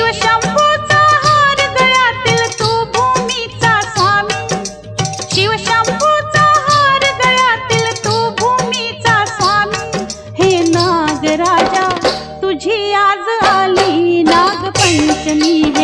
शिवशंभूचा हार गळ्यातील तू भूमीचा स्वामी, शिवशंभूचा हार गळ्यातील तू भूमीचा स्वामी. हे नागराजा तुझी आज आली नागपंचमी.